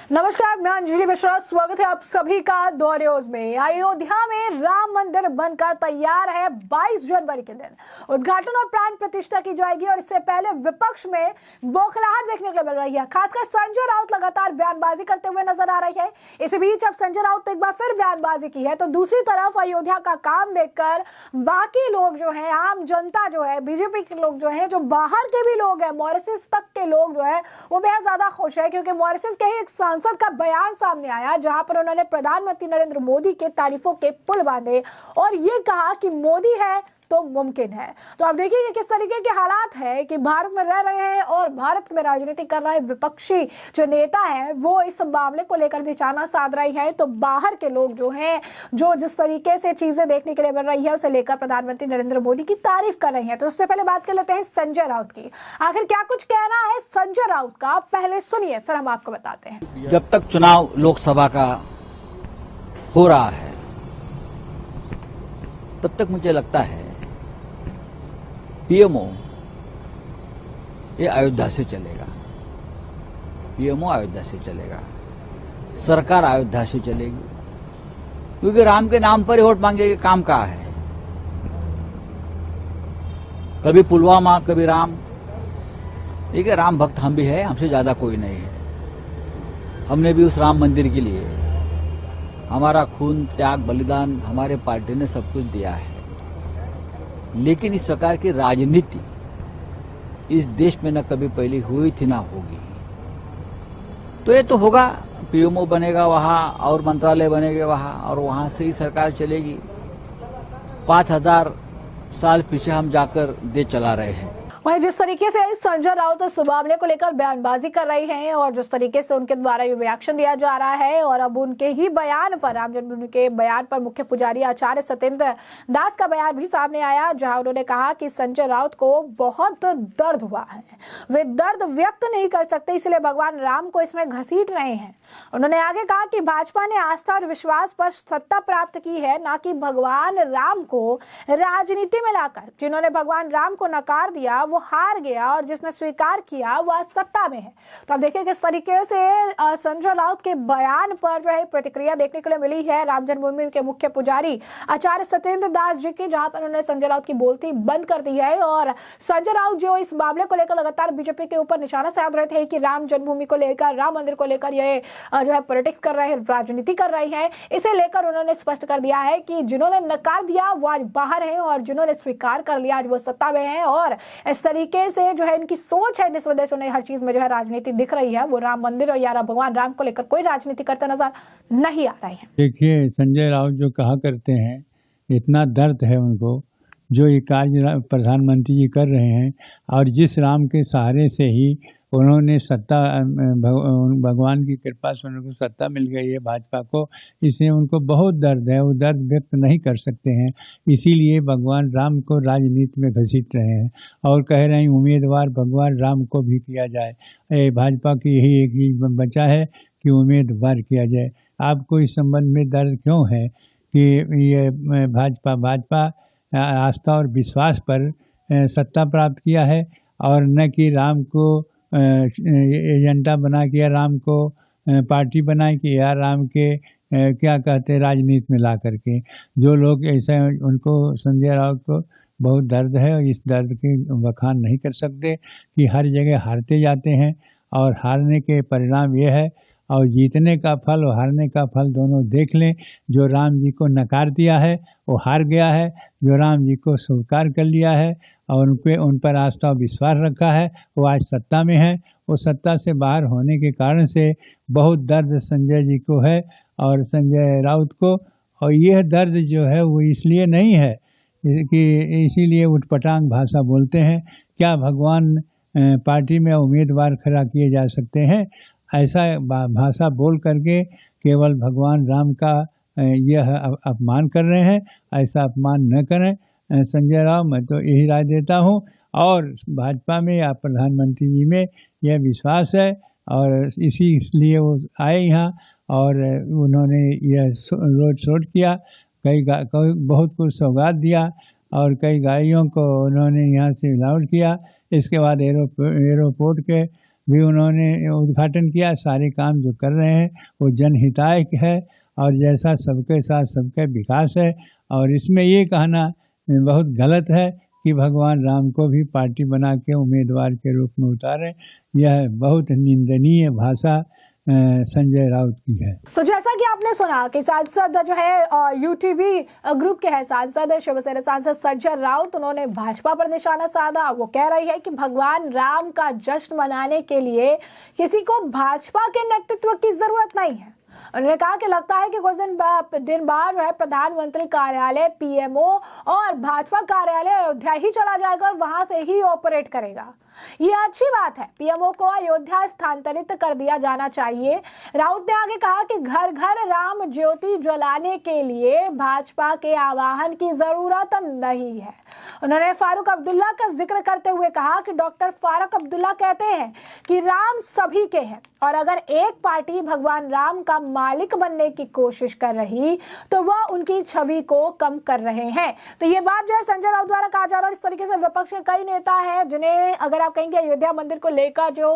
नमस्कार, मैं अंजलि मिश्रा। स्वागत है आप सभी का दो न्यूज में। अयोध्या में राम मंदिर बनकर तैयार है। 22 जनवरी के दिन उद्घाटन और प्राण प्रतिष्ठा की जाएगी और इससे पहले विपक्ष में बौखलाहट देखने को मिल रही है। खासकर संजय राउत लगातार बयानबाजी करते हुए नजर आ रही है। इसी बीच अब संजय राउत ने एक बार फिर बयानबाजी की है, तो दूसरी तरफ अयोध्या का काम देखकर बाकी लोग जो है, आम जनता जो है, बीजेपी के लोग जो है, जो बाहर के भी लोग हैं, मॉरिशस तक के लोग जो है, वो बेहद ज्यादा खुश है, क्योंकि मॉरिशस के ही एक सांसद का बयान सामने आया जहां पर उन्होंने प्रधानमंत्री नरेंद्र मोदी के तारीफों के पुल बांधे और ये कहा कि मोदी है तो मुमकिन है। तो आप देखिए किस तरीके के हालात है कि भारत में रह रहे हैं और भारत में राजनीति कर रहे विपक्षी जो नेता है वो इस मामले को लेकर निशाना साध रही है। तो बाहर के लोग जो हैं, जो जिस तरीके से चीजें देखने के लिए मिल रही है उसे लेकर प्रधानमंत्री नरेंद्र मोदी की तारीफ कर रही है। तो सबसे पहले बात कर लेते हैं संजय राउत की। आखिर क्या कुछ कहना है संजय राउत का, पहले सुनिए फिर हम आपको बताते हैं। जब तक चुनाव लोकसभा का हो रहा है तब तक मुझे लगता है पीएमओ ये अयोध्या से चलेगा, पीएमओ अयोध्या से चलेगा, सरकार अयोध्या से चलेगी, क्योंकि राम के नाम पर ही वोट मांगे के काम कहा है। कभी पुलवामा, कभी राम। ठीक है, राम भक्त हम भी है, हमसे ज्यादा कोई नहीं है। हमने भी उस राम मंदिर के लिए हमारा खून, त्याग, बलिदान हमारे पार्टी ने सब कुछ दिया है। लेकिन इस प्रकार की राजनीति इस देश में न कभी पहले हुई थी ना होगी। तो ये तो होगा, पीएमओ बनेगा वहां और मंत्रालय बनेगा वहां और वहां से ही सरकार चलेगी। 5000 साल पीछे हम जाकर देश चला रहे हैं। वहीं जिस तरीके से संजय राउत इस मामले को लेकर बयानबाजी कर रही हैं और जिस तरीके से उनके द्वारा ये रिएक्शन दिया जा रहा है और अब उनके ही बयान पर, राम जन्मभूमि के बयान पर मुख्य पुजारी आचार्य सत्येंद्र दास का बयान भी सामने आया, जहां उन्होंने कहा कि संजय राउत को बहुत दर्द हुआ है, वे दर्द व्यक्त नहीं कर सकते, इसलिए भगवान राम को इसमें घसीट रहे हैं। उन्होंने आगे कहा कि भाजपा ने आस्था और विश्वास पर सत्ता प्राप्त की है, ना कि भगवान राम को राजनीति में लाकर। जिन्होंने भगवान राम को नकार दिया वो हार गया और जिसने स्वीकार किया वह सत्ता में है। तो अब देखिए किस तरीके से संजय राउत के बयान पर जो है प्रतिक्रिया देखने के लिए मिली है राम जन्मभूमि के मुख्य पुजारी आचार्य सत्येंद्र दास जी की, जहां पर उन्होंने संजय राउत की बोलती बंद कर दी है। और संजय राउत जो इस मामले को लेकर लगातार बीजेपी के ऊपर निशाना साध रहे थे कि राम जन्मभूमि को लेकर, राम मंदिर को लेकर ये जो है पॉलिटिक्स कर रहे हैं, राजनीति कर रही है, इसे लेकर उन्होंने स्पष्ट कर दिया है कि जिन्होंने नकार दिया वो आज बाहर है और जिन्होंने स्वीकार कर लिया आज वो सत्ता में है। और इस तरीके से जो है इनकी सोच है, जिस वजह से उन्हें हर चीज में जो है राजनीति दिख रही है, वो राम मंदिर और या भगवान राम को लेकर कोई राजनीति करते नजर नहीं आ रहे हैं। देखिए, संजय राउत जो कहा करते हैं, इतना दर्द है उनको जो ये कार्य प्रधानमंत्री जी कर रहे हैं और जिस राम के सहारे से ही उन्होंने सत्ता, भगवान की कृपा से उनको सत्ता मिल गई है भाजपा को, इससे उनको बहुत दर्द है, वो दर्द व्यक्त नहीं कर सकते हैं। इसीलिए भगवान राम को राजनीति में घसीट रहे हैं और कह रहे हैं उम्मीदवार भगवान राम को भी किया जाए। भाजपा की यही एक ही बचा है कि उम्मीदवार किया जाए। आपको इस संबंध में दर्द क्यों है कि ये भाजपा आस्था और विश्वास पर सत्ता प्राप्त किया है और न कि राम को एजेंडा बना के या राम को पार्टी बनाए कि या राम के क्या कहते हैं राजनीति में ला करके। जो लोग ऐसे, उनको संजय राउत को बहुत दर्द है और इस दर्द के बखान नहीं कर सकते कि हर जगह हारते जाते हैं और हारने के परिणाम ये है और जीतने का फल और हारने का फल दोनों देख लें। जो राम जी को नकार दिया है वो हार गया है, जो राम जी को स्वीकार कर लिया है और उन पर आस्था और विश्वास रखा है वो आज सत्ता में है। वो सत्ता से बाहर होने के कारण से बहुत दर्द संजय जी को है और संजय राउत को। और यह दर्द जो है वो इसलिए नहीं है कि इसीलिए उटपटांग भाषा बोलते हैं। क्या भगवान पार्टी में उम्मीदवार खड़ा किए जा सकते हैं? ऐसा भाषा बोल करके केवल भगवान राम का यह अपमान कर रहे हैं। ऐसा अपमान न करें संजय राउत, मैं तो यही राय देता हूं। और भाजपा में या प्रधानमंत्री जी में यह विश्वास है और इसलिए वो आए यहाँ और उन्होंने यह रोड शोड किया, कई बहुत कुछ सौगात दिया और कई गाड़ियों को उन्होंने यहाँ से अलाउड किया। इसके बाद एयरपोर्ट के भी उन्होंने उद्घाटन किया। सारे काम जो कर रहे हैं वो जनहितायक है और जैसा सबके साथ सबका विकास है। और इसमें ये कहना बहुत गलत है कि भगवान राम को भी पार्टी बना के उम्मीदवार के रूप में उतारें। यह बहुत निंदनीय भाषा संजय राउत की है। तो जैसा कि आपने सुना कि सांसद जो है यूटीवी ग्रुप के हैं सांसद शिवसेना सांसद संजय राउत, उन्होंने भाजपा पर निशाना साधा। वो कह रही है कि भगवान राम का जश्न मनाने के लिए किसी को भाजपा के नेतृत्व की जरूरत नहीं है। उन्होंने कहा कि लगता है कि कुछ दिन बाद जो है प्रधानमंत्री कार्यालय, पीएमओ और भाजपा कार्यालय अयोध्या ही चला जाएगा और वहां से ही ऑपरेट करेगा। ये अच्छी बात है, पीएमओ को अयोध्या स्थानांतरित कर दिया जाना चाहिए। राउत ने आगे कहा कि घर घर राम ज्योति जलाने के लिए भाजपा के आह्वान की जरूरत नहीं है। उन्होंने फारूक अब्दुल्ला का जिक्र करते हुए कहा कि डॉक्टर फारूक अब्दुल्ला कहते हैं कि राम सभी के हैं और अगर एक पार्टी भगवान राम का मालिक बनने की कोशिश कर रही तो वह उनकी छवि को कम कर रहे हैं। तो ये बात जो है संजय राउत द्वारा कहा जा रहा है। इस तरीके से विपक्ष के कई नेता हैं जिन्हें अगर आप कहेंगे अयोध्या मंदिर को लेकर जो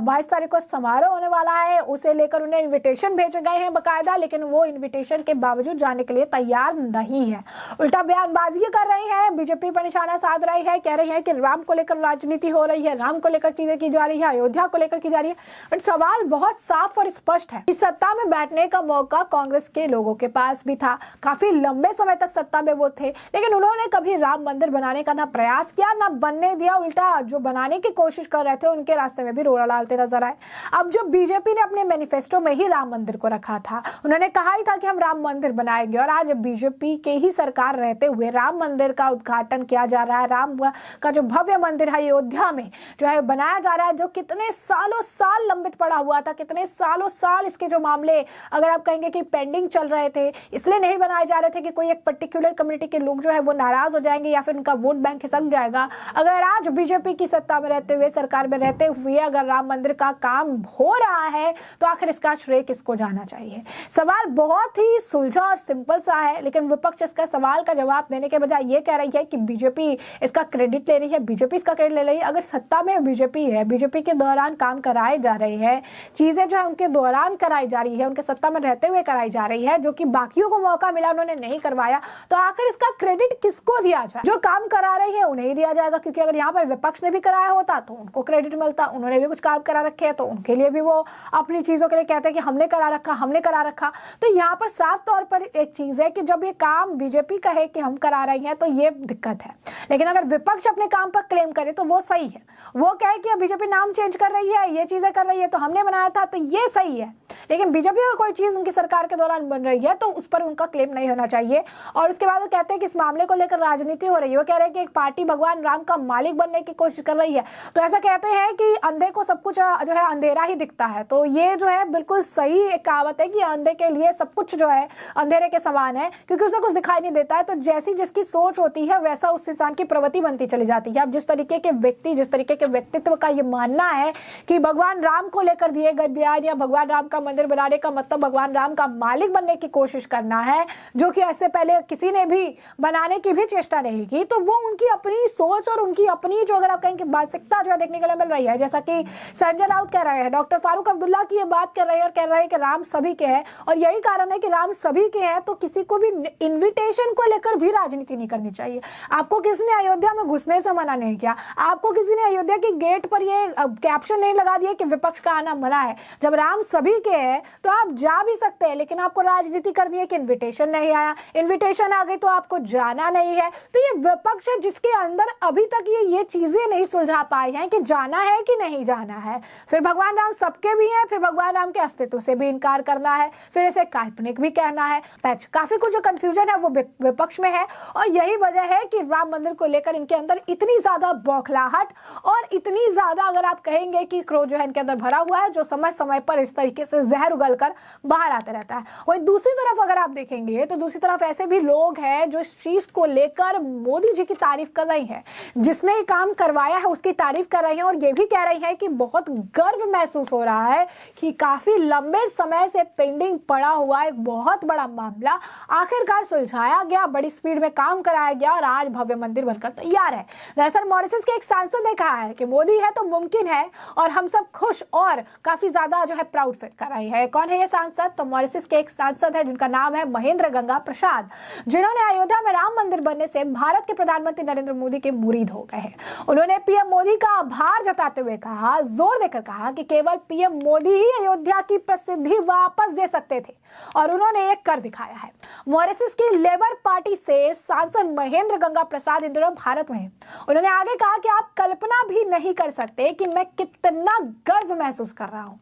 22 तारीख को समारोह होने वाला है उसे लेकर उन्हें इन्विटेशन भेजे गए हैं बकायदा, लेकिन वो इन्विटेशन के बावजूद जाने के लिए तैयार नहीं है। उल्टा बयानबाजी कर रही है, बीजेपी पर निशाना साध रही है, कह रही है कि राम को लेकर राजनीति हो रही है, राम को लेकर चीजें की जा रही है, अयोध्या को लेकर की जा रही है। बट सवाल बहुत साफ और स्पष्ट है कि सत्ता में बैठने का मौका कांग्रेस के लोगों के पास भी था, काफी लंबे समय तक सत्ता में वो थे, लेकिन उन्होंने कभी राम मंदिर बनाने का ना प्रयास किया ना बनने दिया। उल्टा जो बनाने की कोशिश कर रहे थे उनके रास्ते में भी रोड़ा डालते नजर आए। अब जो बीजेपी ने अपने मैनिफेस्टो में ही राम मंदिर को रखा था, उन्होंने कहा ही था कि हम राम मंदिर बनाएंगे, और आज बीजेपी के ही सरकार रहते हुए राम मंदिर का उद्घाटन किया जा रहा है। राम का जो भव्य मंदिर है अयोध्या में जो है बनाया जा रहा है, जो कितने सालों साल लंबित पड़ा हुआ था, कितने सालों साल इसके जो मामले अगर आप कहेंगे कि पेंडिंग चल रहे थे, इसलिए नहीं बनाए जा रहे थे कि कोई एक पर्टिकुलर कम्युनिटी के लोग जो है वो नाराज हो जाएंगे या फिर उनका वोट बैंक खिसक जाएगा। अगर आज बीजेपी की सत्ता में रहते हुए, सरकार में रहते हुए अगर राम मंदिर का काम हो रहा है तो आखिर इसका श्रेय किसको जाना चाहिए? सवाल बहुत ही सुलझा और सिंपल सा है, लेकिन विपक्ष इसका सवाल का जवाब देने के बजाय ये कह रही है कि बीजेपी इसका क्रेडिट ले रही है, बीजेपी इसका क्रेडिट ले रही है। अगर सत्ता में बीजेपी है, बीजेपी के दौरान काम कराए जा रहे हैं, चीजें जो है उनके दौरान कराई जा रही है, उनके सत्ता में रहते हुए कराई जा रही है, जो कि बाकियों को मौका मिला उन्होंने नहीं करवाया, तो आखिर इसका क्रेडिट किसको दिया जाए? जो काम करा रही है उन्हें ही दिया जाएगा, क्योंकि अगर यहाँ पर विपक्ष ने भी कराया होता तो उनको क्रेडिट मिलता, उन्होंने भी कुछ काम करा रखे हैं तो उनके लिए भी वो अपनी चीजों के लिए कहते हैं कि हमने करा रखा, हमने करा रखा। तो यहाँ पर साफ तौर पर एक चीज है कि जब ये काम बीजेपी कहे कि हम करा रही हैं तो ये दिक्कत है, लेकिन अगर विपक्ष अपने काम पर क्लेम करे तो वो सही है। वो कहे कि बीजेपी नाम चेंज कर रही है, ये चीजें कर रही है तो हमने बनाया था, तो ये सही है। लेकिन बीजेपी अगर कोई चीज उनकी सरकार के दौरान बन रही है तो उस पर उनका क्लेम नहीं होना चाहिए। और उसके बाद वो कहते हैं कि इस मामले को लेकर राजनीति हो रही है, वो कह रहे हैं कि एक पार्टी भगवान राम का मालिक बनने की कोशिश कर रही है। तो ऐसा कहते हैं कि अंधे को सब कुछ जो है अंधेरा ही दिखता है, तो ये जो है बिल्कुल सही एक कहावत है कि अंधे के लिए सब कुछ जो है अंधेरे के समान है, क्योंकि उसे कुछ दिखाई नहीं देता है। तो जैसी जिसकी सोच होती है वैसा उस इंसान की प्रवृत्ति बनती चली जाती है। अब जिस तरीके के व्यक्ति, जिस तरीके के व्यक्तित्व का ये मानना है कि भगवान राम को लेकर दिए गए बयान या भगवान राम का मंदिर बनाने का मतलब भगवान राम का मालिक बनने की कोशिश करना है, जो कि ऐसे पहले किसी ने भी बनाने की भी चेष्टा नहीं की, तो वो उनकी अपनी सोच और उनकी अपनी जो अगर आप कहेंगे मानसिकता जो है देखने के लिए मिल रही है। जैसा कि संजय राउत कह रहे हैं, डॉक्टर फारूक अब्दुल्ला की ये बात कर रहे हैं और कह रहे हैं कि राम सभी के हैं, और यही कारण है कि राम सभी के हैं तो किसी को भी इन्विटेशन को लेकर भी राजनीति नहीं करनी चाहिए। आपको किसी ने अयोध्या में घुसने से मना नहीं किया, आपको किसी ने अयोध्या की गेट पर ये कैप्शन नहीं लगा दिया कि विपक्ष का आना मना है। जब राम सभी के हैं तो आप जा भी सकते हैं, लेकिन आपको राजनीति करनी है कि इन्विटेशन नहीं आया, इन्विटेशन आ गई तो आपको जाना नहीं है। तो ये विपक्ष है जिसके अंदर अभी तक ये चीजें नहीं सुलझा पाए हैं कि जाना है कि नहीं जाना है। फिर भगवान राम सबके भी हैं, फिर भगवान राम के अस्तित्व से भी इनकार करना है, फिर इसे काल्पनिक भी कहना है। काफी कुछ जो कंफ्यूजन है वो विपक्ष में है, और यही वजह है कि राम मंदिर को लेकर इनके अंदर इतनी ज्यादा बौखलाहट और इतनी ज्यादा अगर आप कहेंगे कि क्रोध जो है इनके अंदर भरा हुआ है, जो समय समय पर इस तरीके से जहर उगलकर बाहर आते रहता है। वही दूसरी तरफ अगर आप देखेंगे तो दूसरी तरफ ऐसे भी लोग हैं जो इस चीज को लेकर मोदी जी की तारीफ कर रही है, जिसने काम करवाया है उसकी तारीफ कर रही हैं और ये भी कह रही हैं कि बहुत गर्व महसूस हो रहा है कि काफी लंबे समय से पेंडिंग पड़ा हुआ एक बहुत बड़ा मामला आखिरकार सुलझाया गया, बड़ी स्पीड में काम कराया गया और आज भव्य मंदिर बनकर तैयार है। दरअसल मॉरिशस के एक सांसद ने कहा है कि मोदी है तो मुमकिन है और हम सब खुश और काफी ज्यादा जो है प्राउड फील कर रहे हैं। कौन है ये सांसद? तो मॉरिशस के एक सांसद है जिनका नाम है महेंद्र गंगा प्रसाद, जिन्होंने अयोध्या में राम मंदिर बनने से भारत के प्रधानमंत्री नरेंद्र मोदी के मुरीद हो गए हैं। उन्होंने पीएम मोदी का आभार जताते हुए कहा, जोर देकर कहा कि केवल पीएम मोदी ही अयोध्या की प्रसिद्धि वापस दे सकते थे और उन्होंने ये कर दिखाया है। मॉरिशस की लेबर पार्टी से सांसद महेंद्र गंगा प्रसाद इन दिनों भारत में हैं। उन्होंने आगे कहा कि आप कल्पना भी नहीं कर सकते कि मैं कितना गर्व महसूस कर रहा हूं।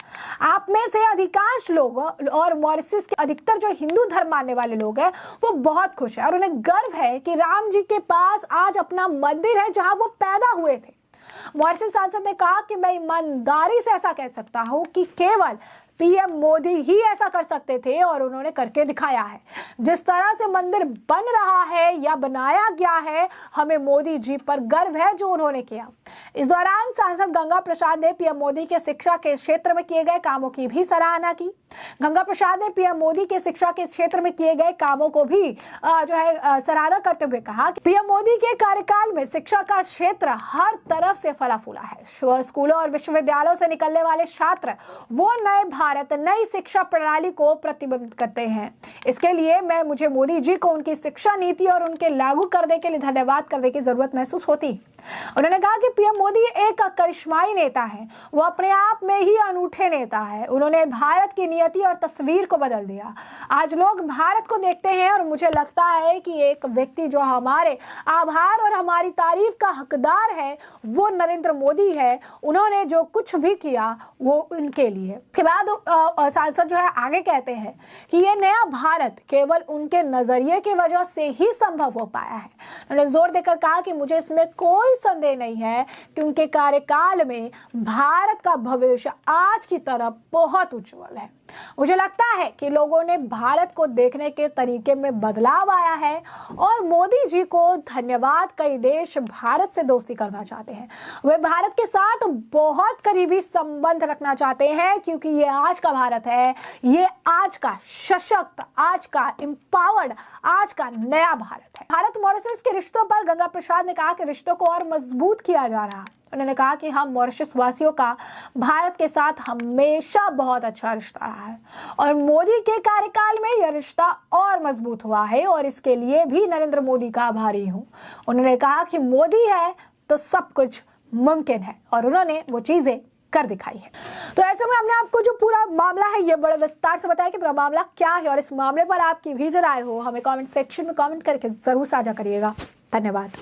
आप में से अधिकांश लोग और मॉरिशस के अधिकतर जो हिंदू धर्म मानने वाले लोग हैं वो बहुत खुश है और उन्हें गर्व है कि राम जी के पास आज अपना मंदिर है जहां वो पैदा हुए थे। मॉरिशस सांसद ने कहा कि मैं ईमानदारी से ऐसा कह सकता हूं कि केवल पीएम मोदी ही ऐसा कर सकते थे और उन्होंने करके दिखाया है। जिस तरह से मंदिर बन रहा है या बनाया गया है, हमें मोदी जी पर गर्व है जो उन्होंने किया। इस दौरान सांसद गंगा प्रसाद ने पीएम मोदी के शिक्षा के क्षेत्र में किए गए कामों की भी सराहना की। गंगा प्रसाद ने पीएम मोदी के शिक्षा के क्षेत्र में किए गए कामों को भी जो है सराहना करते हुए कहा कि पीएम मोदी के कार्यकाल में शिक्षा का क्षेत्र हर तरफ से फला फूला है। स्कूलों और विश्वविद्यालयों से निकलने वाले छात्र वो नए भारत, नई शिक्षा प्रणाली को प्रतिबिंबित करते हैं। इसके लिए मुझे मोदी जी को उनकी शिक्षा नीति और उनके लागू करने के लिए धन्यवाद करने की जरूरत महसूस होती। उन्होंने कहा कि पीएम मोदी एक करिश्माई नेता है, वो अपने आप में ही अनूठे नेता है। उन्होंने भारत की नियति और तस्वीर को बदल दिया। आज लोग भारत को देखते हैं और मुझे लगता है कि एक व्यक्ति जो हमारे आभार और हमारी तारीफ का हकदार है वो नरेंद्र मोदी है। उन्होंने जो कुछ भी किया वो उनके लिए। इसके बाद सांसद जो है आगे कहते हैं कि ये नया भारत केवल उनके नजरिए की वजह से ही संभव हो पाया है। उन्होंने जोर देकर कहा कि मुझे इसमें कोई संदेह नहीं है कि उनके कार्यकाल में भारत का भविष्य आज की तरह बहुत उज्जवल है। मुझे लगता है कि लोगों ने भारत को देखने के तरीके में बदलाव आया है और मोदी जी को धन्यवाद। कई देश भारत से दोस्ती करना चाहते हैं, वे भारत के साथ बहुत करीबी संबंध रखना चाहते हैं क्योंकि ये आज का भारत है, ये आज का सशक्त, आज का एम्पावर्ड, आज का नया भारत है। भारत मॉरिशस के रिश्तों पर गंगा प्रसाद ने कहा कि रिश्तों को और मजबूत किया जा रहा है। उन्होंने कहा कि हम मॉरिशस वासियों का भारत के साथ हमेशा बहुत अच्छा रिश्ता रहा है और मोदी के कार्यकाल में यह रिश्ता और मजबूत हुआ है और इसके लिए भी नरेंद्र मोदी का आभारी हूं। उन्होंने कहा कि मोदी है तो सब कुछ मुमकिन है और उन्होंने वो चीजें कर दिखाई है। तो ऐसे में हमने आपको जो पूरा मामला है ये बड़े विस्तार से बताया कि पूरा मामला क्या है और इस मामले पर आपकी भी जो राय हो हमें कमेंट सेक्शन में कमेंट करके जरूर साझा करिएगा। धन्यवाद।